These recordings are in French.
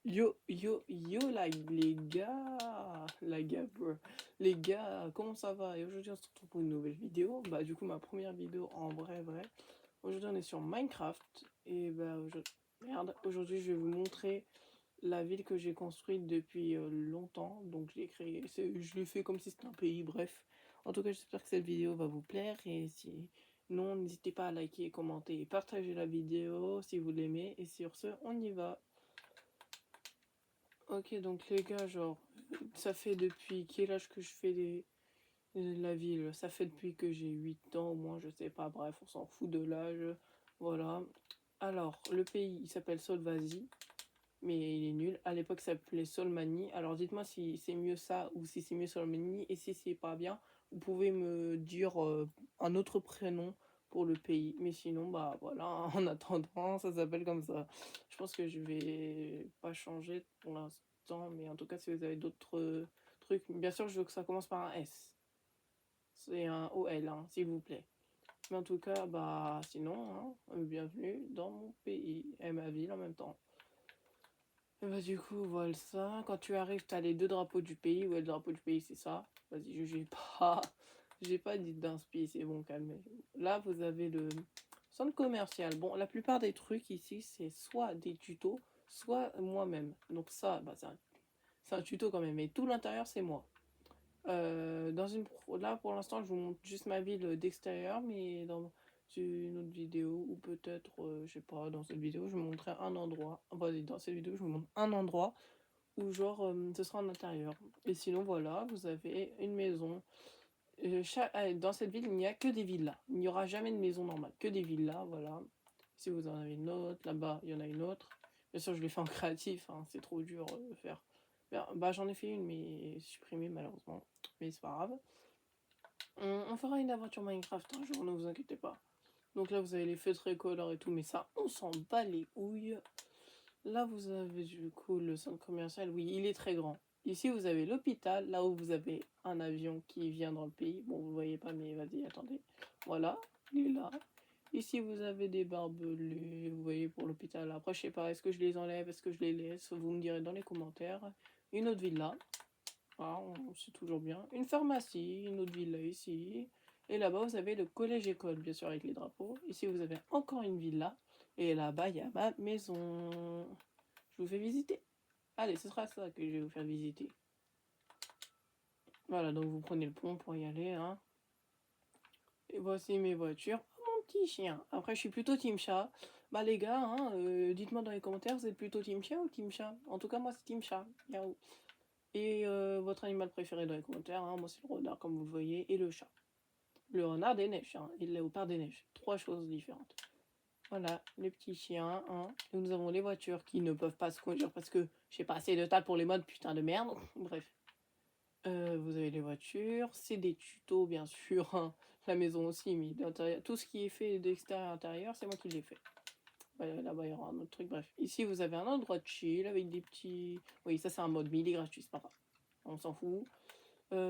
Yo, yo, yo, bro. Les gars, comment ça va? Et aujourd'hui, on se retrouve pour une nouvelle vidéo. Bah, du coup, ma première vidéo en vrai. Aujourd'hui, on est sur Minecraft. Et bah, aujourd'hui, je vais vous montrer la ville que j'ai construite depuis longtemps. Donc, je l'ai créée, je l'ai fait comme si c'était un pays, bref. En tout cas, j'espère que cette vidéo va vous plaire. Et si non, n'hésitez pas à liker, commenter et partager la vidéo si vous l'aimez. Et sur ce, on y va. Ok, donc les gars, genre, ça fait depuis quel âge que je fais la ville? Ça fait depuis que j'ai 8 ans au moins, je sais pas, bref, on s'en fout de l'âge. Voilà. Alors, le pays, il s'appelle Solvazi, mais il est nul. À l'époque, ça s'appelait Solmanie. Alors, dites-moi si c'est mieux ça ou si c'est mieux Solmanie. Et si c'est pas bien, vous pouvez me dire un autre prénom pour le pays. Mais sinon, bah voilà, en attendant, ça s'appelle comme ça. Je pense que je vais pas changer pour l'instant, mais en tout cas, si vous avez d'autres trucs, bien sûr, je veux que ça commence par un S. C'est un OL, hein, s'il vous plaît. Mais en tout cas, bah sinon, hein, bienvenue dans mon pays et ma ville en même temps. Et bah du coup, voilà ça. Quand tu arrives, t'as les deux drapeaux du pays. Ouais, le drapeau du pays, c'est ça. Vas-y, jugez pas. J'ai pas dit d'inspi, c'est bon, calmez. Là, vous avez le centre commercial. Bon, la plupart des trucs ici, c'est soit des tutos, soit moi-même. Donc ça, bah, c'est un tuto quand même. Et tout l'intérieur, c'est moi. Là, pour l'instant, je vous montre juste ma ville d'extérieur, mais dans une autre vidéo, ou peut-être, je sais pas, dans cette vidéo, je vous montrerai un endroit. Vas-y, dans cette vidéo, je vous montre un endroit où, genre, ce sera en intérieur. Et sinon, voilà, vous avez une maison. Dans cette ville, il n'y a que des villas. Il n'y aura jamais de maison normale, que des villas, voilà. Si vous en avez une autre, là-bas, il y en a une autre. Bien sûr, je l'ai fait en créatif, hein, c'est trop dur de faire. Bah, j'en ai fait une, mais supprimée malheureusement. Mais c'est pas grave. On fera une aventure Minecraft un jour, ne vous inquiétez pas. Donc là, vous avez les feux tricolores et tout, mais ça, on s'en bat les houilles. Là, vous avez du coup le centre commercial. Oui, il est très grand. Ici, vous avez l'hôpital, là où vous avez un avion qui vient dans le pays. Bon, vous voyez pas, mais vas-y, attendez. Voilà, il est là. Ici, vous avez des barbelés, vous voyez, pour l'hôpital. Après, je sais pas, est-ce que je les enlève, est-ce que je les laisse? Vous me direz dans les commentaires. Une autre villa. Ah, c'est toujours bien. Une pharmacie, une autre villa ici. Et là-bas, vous avez le collège-école, bien sûr, avec les drapeaux. Ici, vous avez encore une villa. Et là-bas, il y a ma maison. Je vous fais visiter. Allez, ce sera ça que je vais vous faire visiter. Voilà, donc vous prenez le pont pour y aller. Hein. Et voici mes voitures. Oh, mon petit chien. Après, je suis plutôt team chat. Bah les gars, hein, dites-moi dans les commentaires, vous êtes plutôt team chien ou team chat? En tout cas, moi, c'est team chat. Miaou. Et votre animal préféré dans les commentaires, hein, moi c'est le renard comme vous le voyez, et le chat. Le renard des neiges, hein, et le léopard des neiges. Trois choses différentes. Voilà, les petits chiens. Hein. Et nous avons les voitures qui ne peuvent pas se conduire parce que j'ai pas assez de table pour les modes, putain de merde. Bref. Vous avez les voitures, c'est des tutos bien sûr, hein. La maison aussi, mais tout ce qui est fait d'extérieur à intérieur, c'est moi qui l'ai fait. Là-bas, il y aura un autre truc, bref. Ici, vous avez un endroit de chill avec des petits... Oui, ça c'est un mode, mais il est gratuit, c'est pas grave. On s'en fout.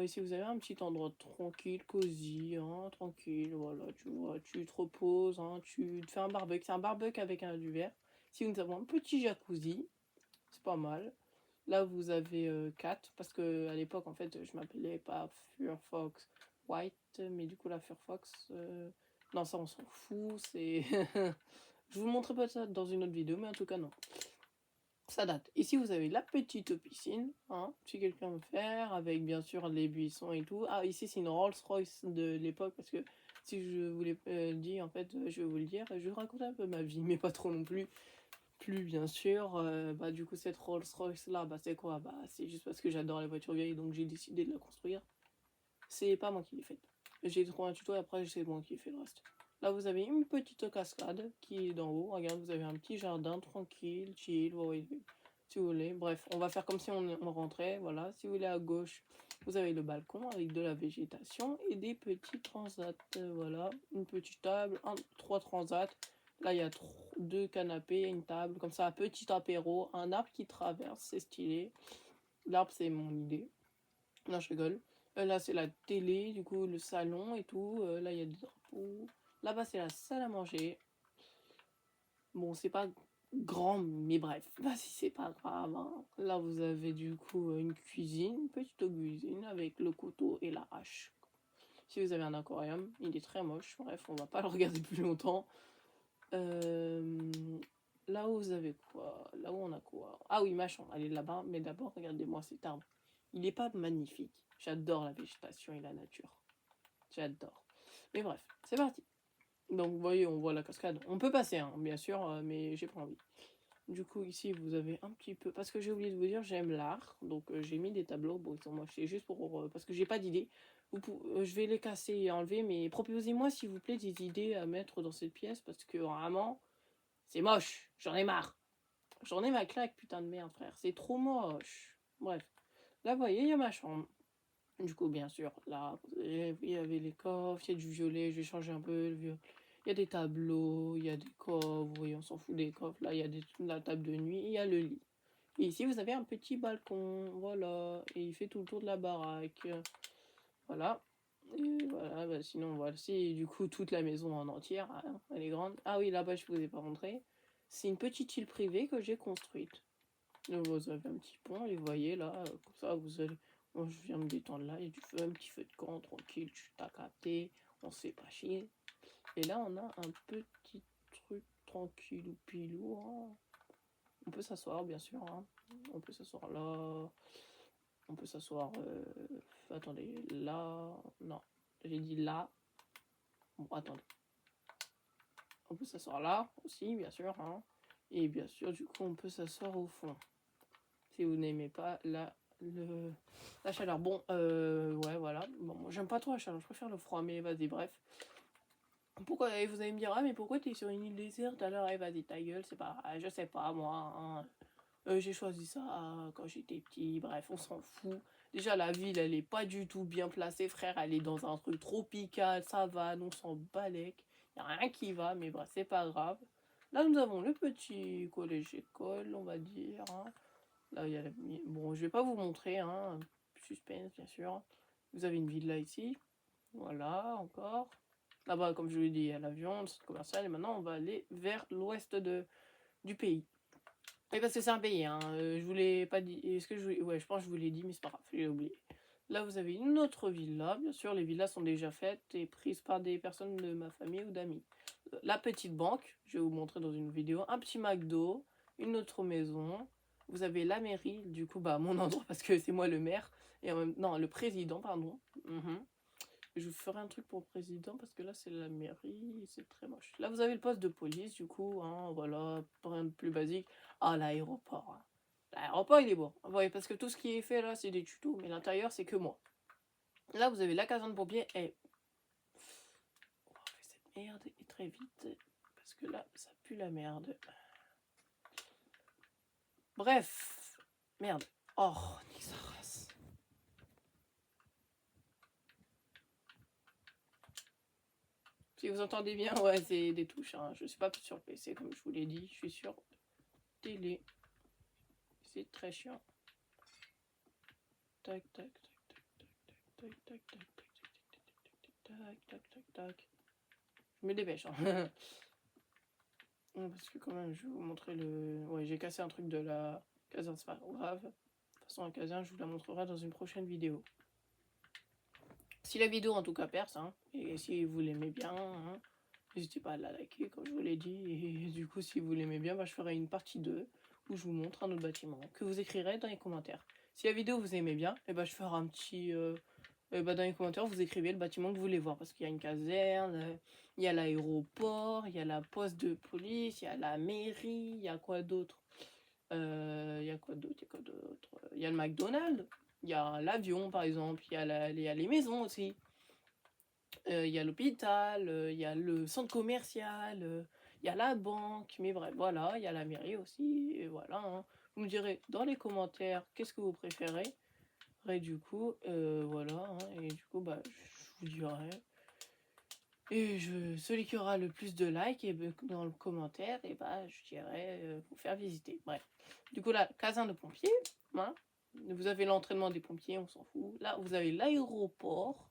Ici, vous avez un petit endroit tranquille, cosy, hein, tranquille, voilà, tu vois, tu te reposes, hein, tu te fais un barbecue. C'est un barbecue avec un du verre. Ici, nous avons un petit jacuzzi, c'est pas mal. Là, vous avez 4, parce que à l'époque, en fait, je m'appelais pas Furfox White, mais du coup, la Furfox, non, ça, on s'en fout, c'est... Je vous montrerai peut-être dans une autre vidéo, mais en tout cas, non. Ça date. Ici, vous avez la petite piscine, hein, si quelqu'un veut faire, avec bien sûr les buissons et tout. Ah, ici, c'est une Rolls-Royce de l'époque, parce que si je vous l'ai dit, en fait, je vais vous le dire. Je vais raconter un peu ma vie, mais pas trop non plus. Plus, bien sûr. Bah, du coup, cette Rolls-Royce là, bah, c'est quoi? Bah, c'est juste parce que j'adore les voitures vieilles, donc j'ai décidé de la construire. C'est pas moi qui l'ai faite. J'ai trouvé un tuto et après, c'est moi qui ai fait le reste. Là, vous avez une petite cascade qui est d'en haut. Regarde, vous avez un petit jardin tranquille, chill, vous voyez, si vous voulez. Bref, on va faire comme si on rentrait. Voilà, si vous voulez à gauche, vous avez le balcon avec de la végétation et des petits transats. Voilà, une petite table, trois transats. Là, il y a deux canapés, une table, comme ça, un petit apéro, un arbre qui traverse, c'est stylé. L'arbre, c'est mon idée. Non, je rigole. Là, c'est la télé, du coup, le salon et tout. Là, il y a des drapeaux. Là-bas, c'est la salle à manger. Bon, c'est pas grand, mais bref, vas-y, c'est pas grave, hein. Là, vous avez du coup une cuisine, une petite cuisine avec le couteau et la hache. Si vous avez un aquarium, il est très moche, bref, on va pas le regarder plus longtemps. Là où vous avez quoi? Là où on a quoi? Ah oui, ma chambre, elle est là-bas, mais d'abord, regardez-moi cet arbre. Il n'est pas magnifique. J'adore la végétation et la nature. J'adore. Mais bref, c'est parti. Donc, vous voyez, on voit la cascade. On peut passer, hein, bien sûr, mais j'ai pas envie. Du coup, ici, vous avez un petit peu... Parce que j'ai oublié de vous dire, j'aime l'art. Donc, j'ai mis des tableaux. Bon, ils sont moches. C'est juste pour... parce que j'ai pas d'idée. Je vais les casser et enlever. Mais proposez-moi, s'il vous plaît, des idées à mettre dans cette pièce. Parce que, vraiment, c'est moche. J'en ai marre. J'en ai ma claque, putain de merde, frère. C'est trop moche. Bref. Là, vous voyez, il y a ma chambre. Du coup, bien sûr, là, il y avait les coffres, il y a du violet, je vais changer un peu le violet. Il y a des tableaux, il y a des coffres, vous voyez, on s'en fout des coffres. Là, il y a la table de nuit, et il y a le lit. Et ici, vous avez un petit balcon, voilà, et il fait tout le tour de la baraque. Voilà. Et voilà, bah, sinon, voici du coup toute la maison en entière, hein, elle est grande. Ah oui, là-bas, je ne vous ai pas montré. C'est une petite île privée que j'ai construite. Donc, vous avez un petit pont, et vous voyez là, comme ça, vous allez. Moi, je viens me détendre là, il y a du feu, un petit feu de camp, tranquille, je suis à capter, on se fait pas chier. Et là, on a un petit truc tranquille ou pilou. Hein. On peut s'asseoir, bien sûr. Hein. On peut s'asseoir là. On peut s'asseoir. Attendez, là. Non, j'ai dit là. Bon, attendez. On peut s'asseoir là aussi, bien sûr. Hein. Et bien sûr, du coup, on peut s'asseoir au fond. Si vous n'aimez pas la chaleur. Bon, ouais, voilà. Bon, moi, j'aime pas trop la chaleur, je préfère le froid, mais vas-y, bref. Pourquoi, vous allez me dire, ah, mais pourquoi t'es sur une île déserte alors? Vas-y, ta gueule, c'est pas, je sais pas, moi. Hein. J'ai choisi ça quand j'étais petit, bref, on s'en fout. Déjà, la ville, elle est pas du tout bien placée, frère, elle est dans un truc tropical, savane, on s'en balèque. Y a rien qui va, mais bref, c'est pas grave. Là, nous avons le petit collège-école, on va dire. Hein. Là, il y a la... Bon, je vais pas vous montrer, hein. Suspense, bien sûr. Vous avez une villa ici. Voilà, encore. Là-bas, comme je vous l'ai dit, il y a l'avion, le centre commercial. Et maintenant, on va aller vers l'ouest du pays. Et parce que c'est un pays, hein. Je vous l'ai pas dit. Est-ce que ouais, je pense que je vous l'ai dit, mais c'est pas grave, j'ai oublié. Là, vous avez une autre villa. Bien sûr, les villas sont déjà faites et prises par des personnes de ma famille ou d'amis. La petite banque, je vais vous montrer dans une vidéo. Un petit McDo, une autre maison. Vous avez la mairie, du coup, bah, mon endroit, parce que c'est moi le maire. Et en même... Non, le président, pardon. Je vous ferai un truc pour le président, parce que là, c'est la mairie, c'est très moche. Là, vous avez le poste de police, du coup, hein, voilà, rien de plus basique. Ah, l'aéroport. Hein. L'aéroport, il est bon. Vous voyez, parce que tout ce qui est fait, là, c'est des tutos, mais l'intérieur, c'est que moi. Là, vous avez la caserne de pompiers, et... On va faire cette merde, et très vite, parce que là, ça pue la merde. Bref, merde. Oh, nique sa race. Si vous entendez bien, ouais, c'est des touches. Hein. Je suis pas sur PC, comme je vous l'ai dit. Je suis sur télé. C'est très chiant. Tac, tac, tac, tac, tac, tac, tac, tac, tac, tac, tac. Je me dépêche. Hein. Parce que quand même, je vais vous montrer le... Ouais, j'ai cassé un truc de la caserne, c'est pas grave. De toute façon, la caserne, je vous la montrerai dans une prochaine vidéo. Si la vidéo, en tout cas, perce, hein, et si vous l'aimez bien, hein, n'hésitez pas à la liker, comme je vous l'ai dit. Et du coup, si vous l'aimez bien, bah, je ferai une partie 2 où je vous montre un autre bâtiment que vous écrirez dans les commentaires. Si la vidéo vous aimez bien, et bah, je ferai un petit... dans les commentaires, vous écrivez le bâtiment que vous voulez voir. Parce qu'il y a une caserne, il y a l'aéroport, il y a la poste de police, il y a la mairie, il y a quoi d'autre? Il y a quoi d'autre? Il y a le McDonald's, il y a l'avion par exemple, il y a les maisons aussi. Il y a l'hôpital, il y a le centre commercial, il y a la banque, mais bref, voilà, il y a la mairie aussi, et voilà. Hein. Vous me direz dans les commentaires qu'est-ce que vous préférez. Et du coup, voilà, hein, et du coup, bah, je vous dirai. Et celui qui aura le plus de likes et dans le commentaire, et bah, je dirais vous faire visiter. Bref. Du coup, la caserne de pompiers, hein, vous avez l'entraînement des pompiers, on s'en fout. Là, vous avez l'aéroport.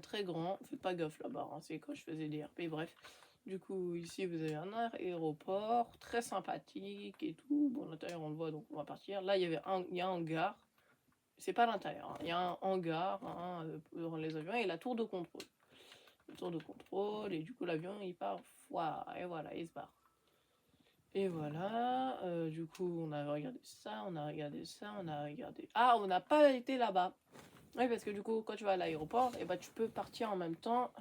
Très grand, faites pas gaffe là-bas, hein, c'est quand je faisais des RP, bref. Du coup, ici, vous avez un aéroport très sympathique et tout. Bon, l'intérieur, on le voit, donc on va partir. Là, il y a un hangar. C'est pas l'intérieur, hein. Il y a un hangar hein, pour les avions et la tour de contrôle. La tour de contrôle, et du coup, l'avion, il part. Et voilà, il se barre. Et voilà, du coup, on a regardé ça, on a regardé ça, on a regardé... Ah, on n'a pas été là-bas. Oui, parce que du coup, quand tu vas à l'aéroport, et bah, tu peux partir en même temps.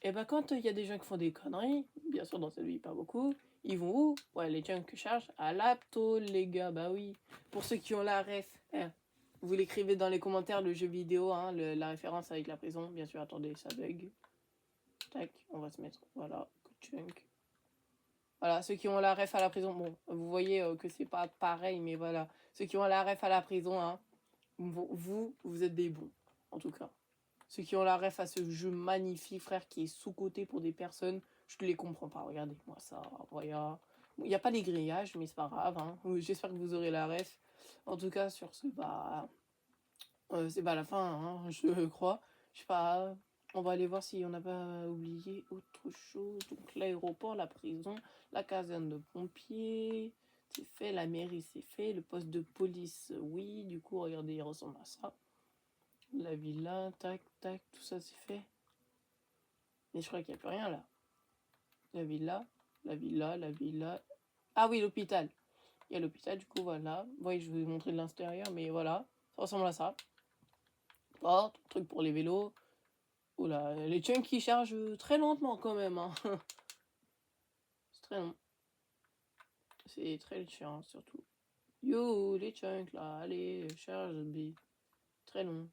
Et bah, quand il y a des gens qui font des conneries, bien sûr, dans cette vie, pas beaucoup, ils vont où? Ouais, les junk charge à l'apto, les gars, bah oui. Pour ceux qui ont la ref, vous l'écrivez dans les commentaires, le jeu vidéo, hein, la référence avec la prison. Bien sûr, attendez, ça bug. Tac, on va se mettre, voilà, junk. Voilà, ceux qui ont la ref à la prison, bon, vous voyez que c'est pas pareil, mais voilà. Ceux qui ont la ref à la prison, hein, vous êtes des bons, en tout cas. Ceux qui ont la ref à ce jeu magnifique, frère, qui est sous-coté pour des personnes, je ne les comprends pas. Regardez-moi ça, voilà. Il n'y a pas des grillages, mais c'est pas grave, hein. J'espère que vous aurez la ref. En tout cas, sur ce, bah, c'est pas la fin, hein, je crois. Je sais pas, on va aller voir si on n'a pas oublié autre chose. Donc l'aéroport, la prison, la caserne de pompiers, c'est fait, la mairie c'est fait, le poste de police, oui, du coup regardez, il ressemble à ça. La villa, tac, tac, tout ça c'est fait. Mais je crois qu'il n'y a plus rien là. La villa, la villa, la villa. Ah oui, l'hôpital. Il y a l'hôpital, du coup voilà. Oui, je vais vous montrer de l'intérieur, mais voilà, ça ressemble à ça. Porte, truc pour les vélos. Oula, les chunks qui chargent très lentement quand même, hein. C'est très long. C'est très chiant surtout. Yo, les chunks là, allez, charge, B. Très long.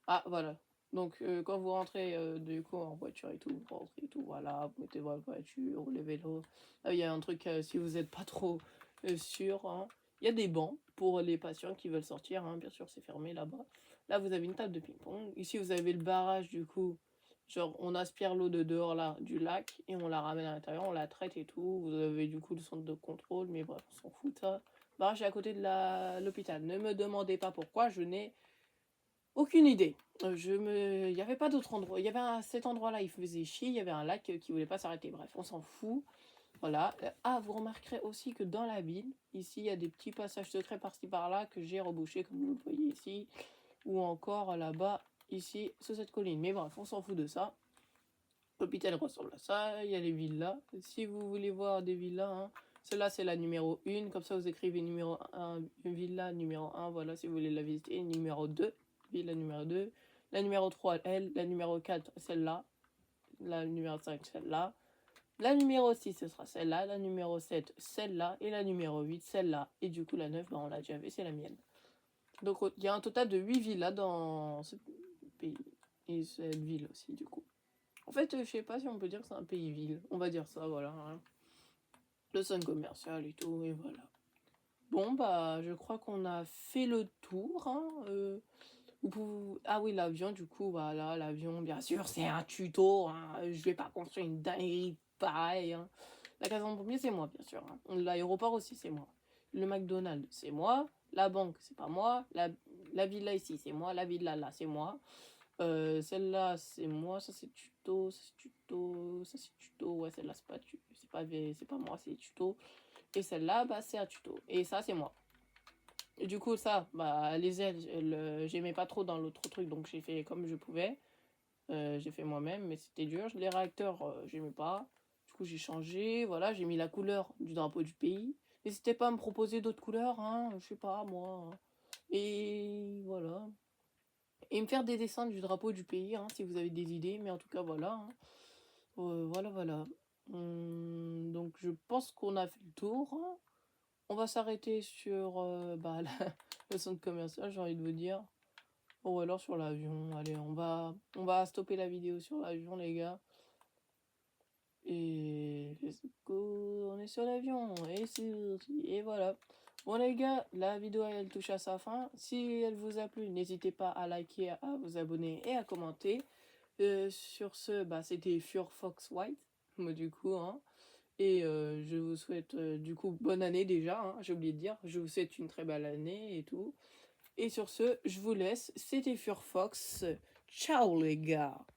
Ah, voilà. Donc, quand vous rentrez du coup en voiture et tout, vous rentrez et tout, voilà, vous mettez votre voiture ou les vélos. Là, il y a un truc, si vous n'êtes pas trop sûr, hein, il y a des bancs pour les patients qui veulent sortir, hein, bien sûr, c'est fermé là-bas. Là, vous avez une table de ping-pong. Ici, vous avez le barrage, du coup, genre, on aspire l'eau de dehors là, du lac et on la ramène à l'intérieur, on la traite et tout. Vous avez du coup le centre de contrôle, mais bref, on s'en fout de ça. Le barrage est à côté de l'hôpital. Ne me demandez pas pourquoi, je n'ai aucune idée. Il n'y avait pas d'autre endroit. Il y avait cet endroit-là, il faisait chier. Il y avait un lac qui voulait pas s'arrêter. Bref, on s'en fout. Voilà. Ah, vous remarquerez aussi que dans la ville, ici, il y a des petits passages secrets par-ci par-là que j'ai rebouchés, comme vous le voyez ici. Ou encore là-bas, ici, sur cette colline. Mais bref, on s'en fout de ça. L'hôpital ressemble à ça. Il y a les villas. Si vous voulez voir des villas, hein, celle-là, c'est la numéro 1. Comme ça, vous écrivez numéro 1, villa numéro 1. Voilà, si vous voulez la visiter. Numéro 2. Villa numéro 2, la numéro 3, elle, la numéro 4, celle-là, la numéro 5, celle-là, la numéro 6, ce sera celle-là, la numéro 7, celle-là, et la numéro 8, celle-là, et du coup la 9, bah, on l'a déjà vu, c'est la mienne. Donc il y a un total de 8 villas dans ce pays, et cette ville aussi, du coup. En fait, je sais pas si on peut dire que c'est un pays-ville, on va dire ça, voilà. Hein. Le centre commercial et tout, et voilà. Bon, bah, je crois qu'on a fait le tour, hein, Ah oui, l'avion, du coup, voilà, l'avion, bien sûr, c'est un tuto. Hein. Je vais pas construire une dinguerie pareille. Hein. La caserne de pompier, c'est moi, bien sûr. Hein. L'aéroport aussi, c'est moi. Le McDonald's, c'est moi. La banque, c'est pas moi. La villa ici, c'est moi. La villa là, c'est moi. Celle-là, c'est moi. Ça, c'est tuto. Ça, c'est tuto. Ça, c'est tuto. Ouais, celle-là, c'est pas moi, c'est tuto. Et celle-là, bah, c'est un tuto. Et ça, c'est moi. Et du coup, ça, bah, les ailes, j'aimais pas trop dans l'autre truc, donc j'ai fait comme je pouvais. J'ai fait moi-même, mais c'était dur. Les réacteurs, j'aimais pas. Du coup, j'ai changé. Voilà, j'ai mis la couleur du drapeau du pays. N'hésitez pas à me proposer d'autres couleurs, hein, je sais pas, moi. Et voilà. Et me faire des dessins du drapeau du pays, hein, si vous avez des idées. Mais en tout cas, voilà. Hein. Voilà, voilà. Donc, je pense qu'on a fait le tour. Hein. On va s'arrêter sur bah, le centre commercial, j'ai envie de vous dire. Ou alors sur l'avion. Allez, on va stopper la vidéo sur l'avion, les gars. Et let's go, on est sur l'avion. Et voilà. Bon, les gars, la vidéo, elle touche à sa fin. Si elle vous a plu, n'hésitez pas à liker, à vous abonner et à commenter. Sur ce, bah, c'était Fur Fox White. Moi, du coup, hein. Et je vous souhaite du coup bonne année déjà, hein, j'ai oublié de dire. Je vous souhaite une très belle année et tout. Et sur ce, je vous laisse. C'était Furfox. Ciao les gars.